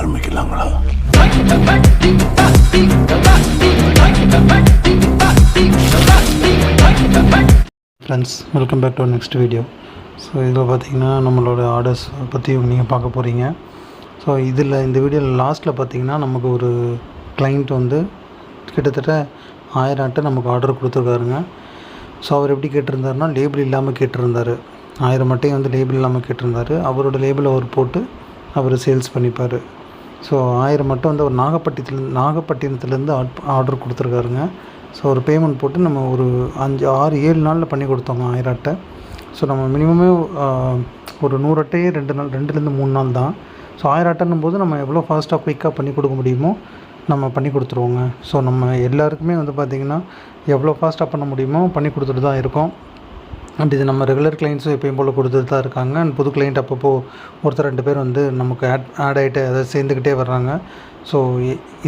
ஆரம்பிக்கலாங்களா? Friends, welcome back to next video. So இதில் பார்த்தீங்கன்னா நம்மளோட ஆர்டர்ஸ் பற்றி நீங்கள் பார்க்க போகிறீங்க. ஸோ இந்த வீடியோவில் லாஸ்ட்டில் பார்த்தீங்கன்னா நமக்கு ஒரு கிளைண்ட் வந்து கிட்டத்தட்ட 1000 அட்டை நமக்கு ஆர்டர் கொடுத்துருக்காருங்க. ஸோ அவர் எப்படி கேட்டிருந்தாருன்னா, லேபிள் இல்லாமல் கேட்டிருந்தார். 1000 அட்டையும் வந்து லேபிள் இல்லாமல் கேட்டிருந்தார். அவரோட லேபிள் அவர் போட்டு அவர் சேல்ஸ் பண்ணிப்பார். ஸோ 1000 மட்டும் வந்து அவர் நாகப்பட்டினத்துலேருந்து ஆர்டர் கொடுத்துருக்காருங்க. ஸோ ஒரு பேமெண்ட் போட்டு நம்ம ஒரு 5, 6, 7 நாளில் பண்ணி கொடுத்தோங்க 1000 அட்டை. ஸோ நம்ம மினிமமே ஒரு 100 அட்டையே 2லேருந்து 3 நாள் தான். ஸோ 1000 அட்டைன்னும் போது நம்ம எவ்வளோ ஃபாஸ்ட்டாக குயிக்காக பண்ணி கொடுக்க முடியுமோ நம்ம பண்ணி கொடுத்துருவோங்க. ஸோ நம்ம எல்லாருக்குமே வந்து பார்த்திங்கன்னா எவ்வளோ ஃபாஸ்ட்டாக பண்ண முடியுமோ பண்ணி கொடுத்துட்டு தான் இருக்கோம். அண்ட் இது நம்ம ரெகுலர் கிளைண்ட்ஸும் எப்பயும் போல் கொடுத்துட்டு தான் இருக்காங்க. அண்ட் புது கிளைண்ட் அப்பப்போ ஒருத்தர் 2 பேர் வந்து நமக்கு ஆட் ஆகிட்டு அதை சேர்ந்துக்கிட்டே வர்றாங்க. ஸோ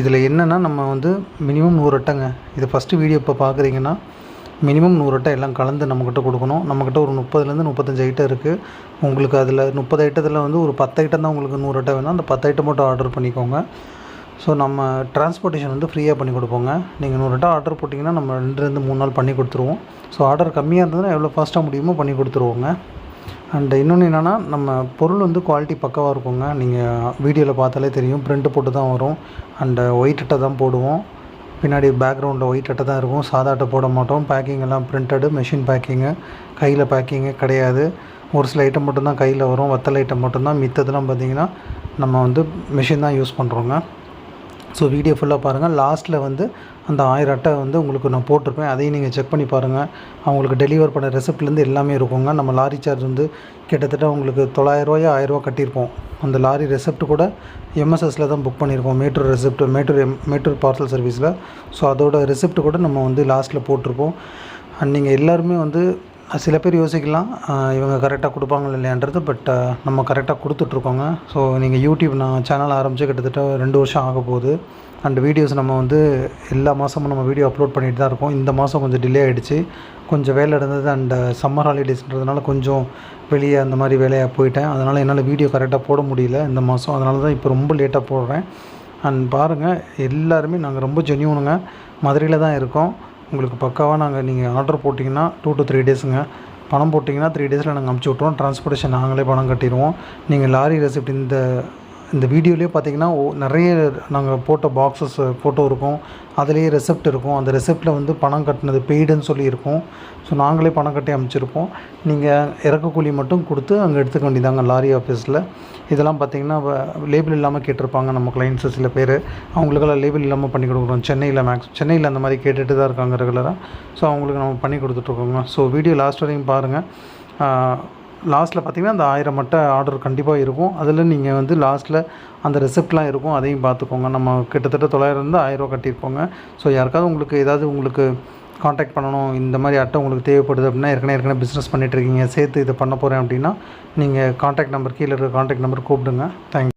இதில் என்னென்னா, நம்ம வந்து மினிமம் 100 அட்டைங்க. இது ஃபஸ்ட்டு வீடியோ இப்போ பார்க்குறீங்கன்னா மினிமம் 100 அட்டை எல்லாம் கலந்து நம்மக்கிட்ட கொடுக்கணும். நம்மக்கிட்ட ஒரு 30லேருந்து 35 ஐட்டம் இருக்குது. உங்களுக்கு அதில் 30 ஐட்டத்தில் வந்து ஒரு 10 ஐட்டம் தான் உங்களுக்கு 100 அட்டை வேணும். அந்த 10 ஐட்டம் மட்டும் ஆர்டர் பண்ணிக்கோங்க. ஸோ நம்ம டிரான்ஸ்போர்ட்டேஷன் வந்து ஃப்ரீயாக பண்ணி கொடுப்போங்க. நீங்கள் 100 அட்டை ஆர்டர் போட்டிங்கன்னா நம்ம 2லேருந்து 3 நாள் பண்ணி கொடுத்துருவோம். ஸோ ஆர்டர் கம்மியாக இருந்ததுன்னா எவ்வளோ ஃபாஸ்ட்டாக முடியுமோ பண்ணி கொடுத்துருவோங்க. அண்ட் இன்னொன்று என்னென்னா, நம்ம பொருள் வந்து குவாலிட்டி பக்காவாக இருக்குங்க. நீங்கள் வீடியோவில் பார்த்தாலே தெரியும், பிரிண்ட் போட்டு தான் வரும். அண்டு ஒயிட் அட்டை தான் போடுவோம். பின்னாடி பேக்ரவுண்டில் ஒயிட் அட்டை தான் இருக்கும். சாதா அட்டை போட மாட்டோம். பேக்கிங் எல்லாம் பிரிண்டடு, மெஷின் பேக்கிங்கு, கையில் பேக்கிங்கு கிடையாது. ஒரு சில ஐட்டம் மட்டும்தான் கையில் வரும். வத்தல் ஐட்டம் மட்டும்தான். மித்ததெல்லாம் பார்த்திங்கன்னா நம்ம வந்து மிஷின் தான் யூஸ் பண்ணுறோங்க. ஸோ வீடியோ ஃபுல்லாக பாருங்கள். லாஸ்ட்டில் வந்து அந்த 1000 அட்டை வந்து உங்களுக்கு நான் போட்டிருப்பேன். அதையும் நீங்கள் செக் பண்ணி பாருங்கள். அவங்களுக்கு டெலிவர் பண்ண ரெசிப்ட்லேருந்து எல்லாமே இருக்குங்க. நம்ம லாரி சார்ஜ் வந்து கிட்டத்தட்ட உங்களுக்கு 900 ரூபாயோ 1000 ரூபா கட்டியிருப்போம். அந்த லாரி ரெசிப்ட் கூட எம்எஸ்எஸில் தான் புக் பண்ணியிருக்கோம். மேட்டூர் ரெசிப்ட், மேட்டூர் பார்சல் சர்வீஸில். ஸோ அதோட ரெசிப்ட் கூட நம்ம வந்து லாஸ்ட்டில் போட்டிருப்போம். அண்ட் நீங்கள் எல்லாருமே வந்து சில பேர் யோசிக்கலாம், இவங்க கரெக்டாக கொடுப்பாங்க இல்லையான்றது. பட் நம்ம கரெக்டாக கொடுத்துட்ருக்கோங்க. ஸோ நீங்கள் யூடியூப் நான் சேனல் ஆரம்பித்து கிட்டத்தட்ட 2 வருஷம் ஆக போகுது. அண்ட் வீடியோஸ் நம்ம வந்து எல்லா மாதமும் நம்ம வீடியோ அப்லோட் பண்ணிட்டு தான் இருக்கோம். இந்த மாதம் கொஞ்சம் டிலே ஆகிடுச்சு. கொஞ்சம் வேலை இருந்தது. அண்ட் சம்மர் ஹாலிடேஸ்ன்றதுனால கொஞ்சம் வெளியே அந்த மாதிரி வேலையாக போயிட்டேன். அதனால் என்னால் வீடியோ கரெக்டாக போட முடியல இந்த மாதம். அதனால தான் இப்போ ரொம்ப லேட்டாக போடுறேன். அண்ட் பாருங்கள், எல்லாருமே நாங்கள் ரொம்ப ஜென்யூனுங்க. மதுரையில் தான் இருக்கோம். உங்களுக்கு பக்காவாக நீங்கள் ஆர்டர் போட்டிங்கன்னா 2 to 3 டேஸுங்க. பணம் போட்டிங்கன்னா 3 டேஸில் நாங்கள் அமுச்சு விட்ருவோம். டிரான்ஸ்போர்ட்டேஷன் நாங்களே பணம் கட்டிடுவோம். நீங்கள் லாரி ரெசிப்ட் இந்த வீடியோலேயே பார்த்தீங்கன்னா நிறைய நாங்கள் போட்ட பாக்ஸஸ் ஃபோட்டோ இருக்கும். அதுலேயே ரெசிப்ட் இருக்கும். அந்த ரெசிப்ட்டில் வந்து பணம் கட்டினது பெய்டுன்னு சொல்லி இருக்கும். ஸோ நாங்களே பணம் கட்டி அமுச்சிருப்போம். நீங்கள் இறக்க கூலி மட்டும் கொடுத்து அங்கே எடுத்துக்க வேண்டியதாங்க லாரி ஆஃபீஸில். இதெல்லாம் பார்த்திங்கன்னா லேபிள் இல்லாமல் கேட்டிருப்பாங்க நம்ம கிளைண்ட்ஸு. சில பேர் அவங்களுக்கெல்லாம் லேபிள் இல்லாமல் பண்ணி கொடுக்குறோம். சென்னையில் அந்த மாதிரி கேட்டுட்டு தான் இருக்காங்க ரெகுலராக. ஸோ அவங்களுக்கு நம்ம பண்ணி கொடுத்துட்ருக்கோங்க. ஸோ வீடியோ லாஸ்ட் வரையும் பாருங்கள். லாஸ்ட்டில் பார்த்திங்கன்னா அந்த 1000 அட்டை ஆர்டர் கண்டிப்பாக இருக்கும். அதில் நீங்கள் வந்து லாஸ்ட்டில் அந்த ரெசிப்ட்லாம் இருக்கும். அதையும் பார்த்துக்கோங்க. நம்ம கிட்டத்தட்ட 900லேருந்து 1000 ரூபா கட்டியிருப்போங்க. ஸோ யாருக்காவது உங்களுக்கு காண்டாக்ட் பண்ணணும், இந்த மாதிரி அட்டை உங்களுக்கு தேவைப்படுது அப்படின்னா, ஏற்கனவே பிஸ்னஸ் பண்ணிகிட்ருக்கீங்க, சேர்த்து இதை பண்ண போகிறேன் அப்படின்னா, நீங்கள் காண்டாக்ட் நம்பர் கீழே இருக்க காண்டாக்ட் நம்பர் கூப்பிடுங்க. தேங்க்யூ.